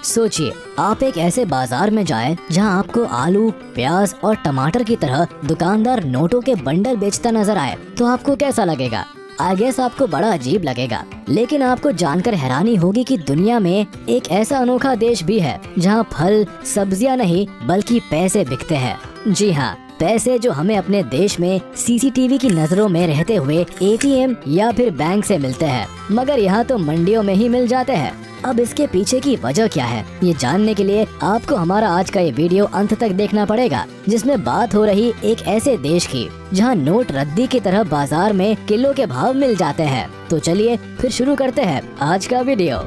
सोचिए, आप एक ऐसे बाजार में जाएं जहां आपको आलू, प्याज और टमाटर की तरह दुकानदार नोटों के बंडल बेचता नजर आए, तो आपको कैसा लगेगा? आई गेस आपको बड़ा अजीब लगेगा। लेकिन आपको जानकर हैरानी होगी कि दुनिया में एक ऐसा अनोखा देश भी है जहां फल, सब्जियां नहीं बल्कि पैसे बिकते हैं। जी हाँ, पैसे जो हमें अपने देश में सीसीटीवी की नजरों में रहते हुए एटीएम या फिर बैंक से मिलते हैं, मगर यहाँ तो मंडियों में ही मिल जाते हैं। अब इसके पीछे की वजह क्या है, ये जानने के लिए आपको हमारा आज का ये वीडियो अंत तक देखना पड़ेगा, जिसमें बात हो रही एक ऐसे देश की जहां नोट रद्दी की तरह बाजार में किलो के भाव मिल जाते हैं। तो चलिए फिर शुरू करते हैं आज का वीडियो।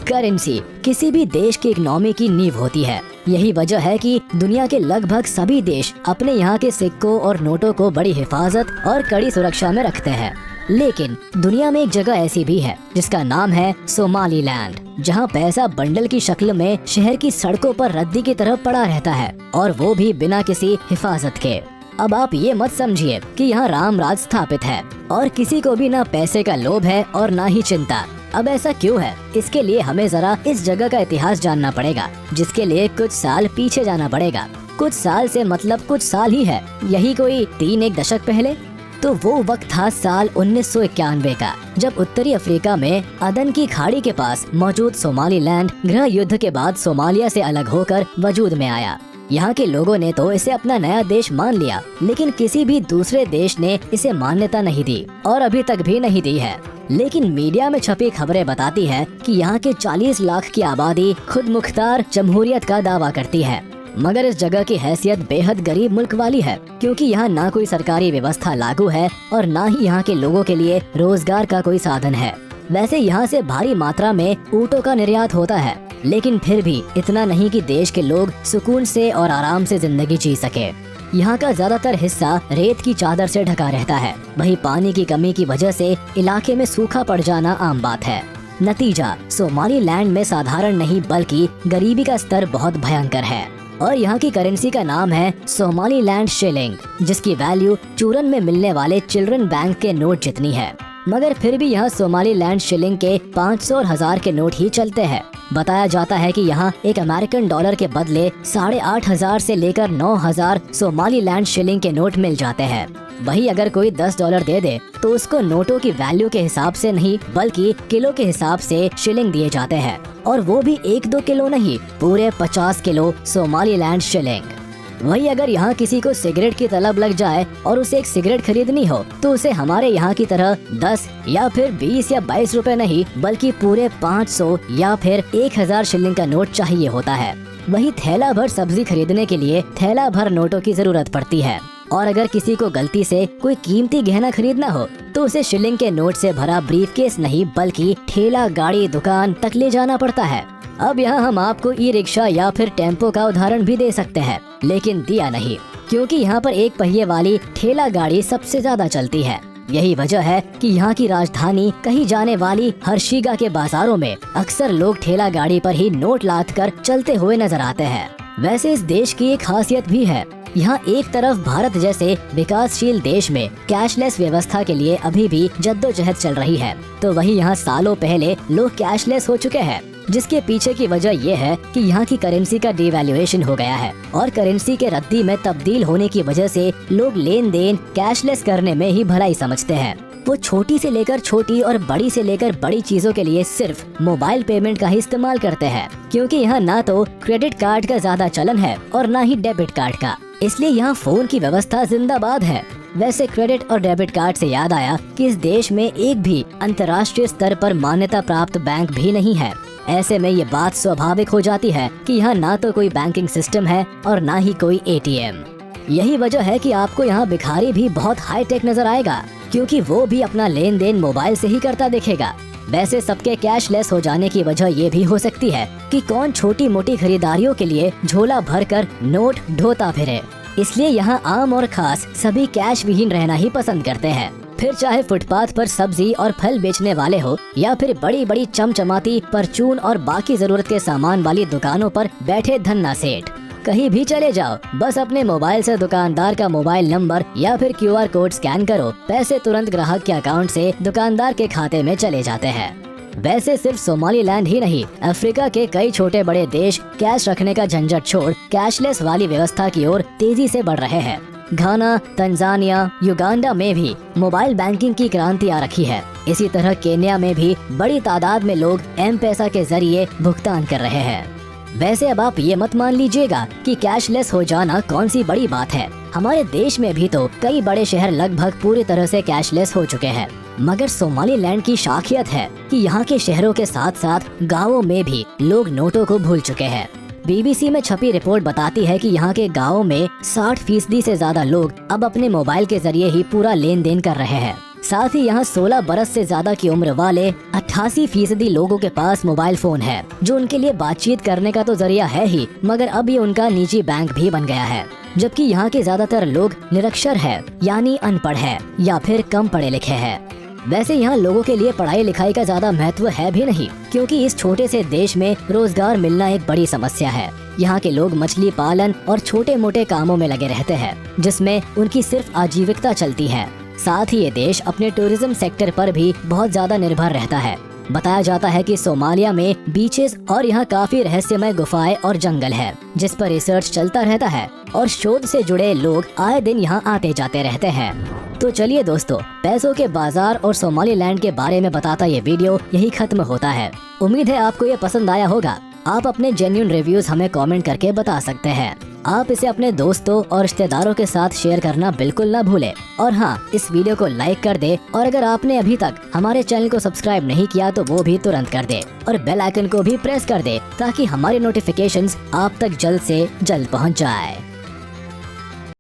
करेंसी किसी भी देश की इकोनॉमी की नींव होती है। यही वजह है कि दुनिया के लगभग सभी देश अपने यहाँ के सिक्कों और नोटों को बड़ी हिफाजत और कड़ी सुरक्षा में रखते हैं। लेकिन दुनिया में एक जगह ऐसी भी है जिसका नाम है सोमालीलैंड, जहाँ पैसा बंडल की शक्ल में शहर की सड़कों पर रद्दी की तरह पड़ा रहता है, और वो भी बिना किसी हिफाजत के। अब आप ये मत समझिए कि यहाँ राम राज स्थापित है और किसी को भी ना पैसे का लोभ है और ना ही चिंता। अब ऐसा क्यों है, इसके लिए हमें जरा इस जगह का इतिहास जानना पड़ेगा, जिसके लिए कुछ साल पीछे जाना पड़ेगा। कुछ साल से मतलब कुछ साल ही है, यही कोई 3-1 दशक पहले। तो वो वक्त था साल 1991 का, जब उत्तरी अफ्रीका में अदन की खाड़ी के पास मौजूद सोमालीलैंड गृह युद्ध के बाद सोमालिया से अलग होकर वजूद में आया। यहाँ के लोगों ने तो इसे अपना नया देश मान लिया, लेकिन किसी भी दूसरे देश ने इसे मान्यता नहीं दी और अभी तक भी नहीं दी है। लेकिन मीडिया में छपी खबरें बताती है कि यहाँ के 40 लाख की आबादी खुद मुख्तार जमहूरियत का दावा करती है, मगर इस जगह की हैसियत बेहद गरीब मुल्क वाली है, क्योंकि यहाँ ना कोई सरकारी व्यवस्था लागू है और ना ही यहाँ के लोगों के लिए रोजगार का कोई साधन है। वैसे यहाँ से भारी मात्रा में ऊँटों का निर्यात होता है, लेकिन फिर भी इतना नहीं कि देश के लोग सुकून से और आराम से जिंदगी जी सके। यहाँ का ज्यादातर हिस्सा रेत की चादर से ढका रहता है। वहीं पानी की कमी की वजह से इलाके में सूखा पड़ जाना आम बात है। नतीजा, सोमालीलैंड में साधारण नहीं बल्कि गरीबी का स्तर बहुत भयंकर है, और यहाँ की करेंसी का नाम है सोमालीलैंड शिलिंग, जिसकी वैल्यू चूरन में मिलने वाले चिल्ड्रन बैंक के नोट जितनी है। मगर फिर भी यहाँ सोमालीलैंड शिलिंग के 500 और 1000 के नोट ही चलते हैं। बताया जाता है कि यहाँ एक अमेरिकन डॉलर के बदले 8500 से लेकर 9000 सोमालीलैंड शिलिंग के नोट मिल जाते हैं। वही अगर कोई $10 दे दे तो उसको नोटों की वैल्यू के हिसाब से नहीं बल्कि किलो के हिसाब से शिलिंग दिए जाते हैं, और वो भी 1-2 किलो नहीं, पूरे 50 किलो सोमालीलैंड शिलिंग। वही अगर यहाँ किसी को सिगरेट की तलब लग जाए और उसे एक सिगरेट खरीदनी हो तो उसे हमारे यहाँ की तरह 10 या फिर 20 या 22 रुपए नहीं बल्कि पूरे 500 या फिर 1000 शिलिंग का नोट चाहिए होता है। वही थैला भर सब्जी खरीदने के लिए थैला भर नोटों की जरूरत पड़ती है, और अगर किसी को गलती से कोई कीमती गहना खरीदना हो तो उसे शिलिंग के नोट से भरा ब्रीफकेस नहीं बल्कि ठेला गाड़ी दुकान तक ले जाना पड़ता है। अब यहाँ हम आपको ई रिक्शा या फिर टेम्पो का उदाहरण भी दे सकते हैं, लेकिन दिया नहीं, क्योंकि यहाँ पर एक पहिए वाली ठेला गाड़ी सबसे ज्यादा चलती है। यही वजह है कि यहाँ की राजधानी कही जाने वाली हर्षिगा के बाजारों में अक्सर लोग ठेला गाड़ी पर ही नोट लाद कर चलते हुए नजर आते हैं। वैसे इस देश की एक खासियत भी है, यहाँ एक तरफ भारत जैसे विकासशील देश में कैशलेस व्यवस्था के लिए अभी भी जद्दोजहद चल रही है, तो वही यहाँ सालों पहले लोग कैशलेस हो चुके हैं, जिसके पीछे की वजह यह है कि यहाँ की करेंसी का डिवैल्यूएशन हो गया है, और करेंसी के रद्दी में तब्दील होने की वजह से लोग लेन देन कैशलेस करने में ही भलाई समझते हैं। वो छोटी से लेकर छोटी और बड़ी से लेकर बड़ी चीजों के लिए सिर्फ मोबाइल पेमेंट का ही इस्तेमाल करते हैं, क्योंकि यहाँ ना तो क्रेडिट कार्ड का ज्यादा चलन है और ना ही डेबिट कार्ड का, इसलिए यहाँ फोन की व्यवस्था जिंदाबाद है। वैसे क्रेडिट और डेबिट कार्ड से याद आया कि इस देश में एक भी अंतर्राष्ट्रीय स्तर पर मान्यता प्राप्त बैंक भी नहीं है। ऐसे में ये बात स्वाभाविक हो जाती है कि यहाँ ना तो कोई बैंकिंग सिस्टम है और ना ही कोई एटीएम। यही वजह है कि आपको यहाँ भिखारी भी बहुत हाई टेक नजर आएगा, क्योंकि वो भी अपना लेन देन मोबाइल से ही करता दिखेगा। वैसे सबके कैशलेस हो जाने की वजह ये भी हो सकती है कि कौन छोटी मोटी खरीदारियों के लिए झोला भरकर नोट ढोता फिरे, इसलिए यहाँ आम और खास सभी कैश विहीन रहना ही पसंद करते हैं। फिर चाहे फुटपाथ पर सब्जी और फल बेचने वाले हो या फिर बड़ी बड़ी चमचमाती परचून और बाकी जरूरत के सामान वाली दुकानों पर बैठे धन्ना सेठ, कहीं भी चले जाओ, बस अपने मोबाइल से दुकानदार का मोबाइल नंबर या फिर QR कोड स्कैन करो, पैसे तुरंत ग्राहक के अकाउंट से दुकानदार के खाते में चले जाते हैं। वैसे सिर्फ सोमालीलैंड ही नहीं, अफ्रीका के कई छोटे बड़े देश कैश रखने का झंझट छोड़ कैशलेस वाली व्यवस्था की ओर तेजी से बढ़ रहे हैं। घाना, तंजानिया, युगांडा में भी मोबाइल बैंकिंग की क्रांति आ रखी है। इसी तरह केन्या में भी बड़ी तादाद में लोग एम-पैसा के जरिए भुगतान कर रहे हैं। वैसे अब आप ये मत मान लीजिएगा कि कैशलेस हो जाना कौन सी बड़ी बात है। हमारे देश में भी तो कई बड़े शहर लगभग पूरी तरह से कैशलेस हो चुके हैं। मगर सोमालीलैंड की खासियत है कि यहाँ के शहरों के साथ साथ गाँवों में भी लोग नोटों को भूल चुके हैं। BBC में छपी रिपोर्ट बताती है कि यहाँ के गाँवों में 60% से ज्यादा लोग अब अपने मोबाइल के जरिए ही पूरा लेन देन कर रहे हैं। साथ ही यहाँ 16 बरस से ज्यादा की उम्र वाले 88% लोगों के पास मोबाइल फोन है, जो उनके लिए बातचीत करने का तो जरिया है ही, मगर अब ये उनका निजी बैंक भी बन गया है। जबकि यहाँ के ज्यादातर लोग निरक्षर है, यानी अनपढ़ है या फिर कम पढ़े लिखे हैं। वैसे यहाँ लोगों के लिए पढ़ाई लिखाई का ज्यादा महत्व है भी नहीं, क्योंकि इस छोटे से देश में रोजगार मिलना एक बड़ी समस्या है। यहाँ के लोग मछली पालन और छोटे मोटे कामों में लगे रहते हैं, जिसमें उनकी सिर्फ आजीविकता चलती है। साथ ही ये देश अपने टूरिज्म सेक्टर पर भी बहुत ज्यादा निर्भर रहता है। बताया जाता है कि सोमालिया में बीचेस और यहाँ काफी रहस्यमय गुफाएं और जंगल है, जिस पर रिसर्च चलता रहता है और शोध से जुड़े लोग आए दिन यहाँ आते जाते रहते हैं। तो चलिए दोस्तों, पैसों के बाजार और सोमालीलैंड के बारे में बताता ये वीडियो यही खत्म होता है। उम्मीद है आपको ये पसंद आया होगा। आप अपने जेन्युइन रिव्यूज हमें कमेंट करके बता सकते हैं। आप इसे अपने दोस्तों और रिश्तेदारों के साथ शेयर करना बिल्कुल ना भूलें। और हाँ, इस वीडियो को लाइक कर दे और अगर आपने अभी तक हमारे चैनल को सब्सक्राइब नहीं किया तो वो भी तुरंत कर दे और बेल आइकन को भी प्रेस कर दे, ताकि हमारे नोटिफिकेशंस आप तक जल्द से जल्द पहुँच जाए।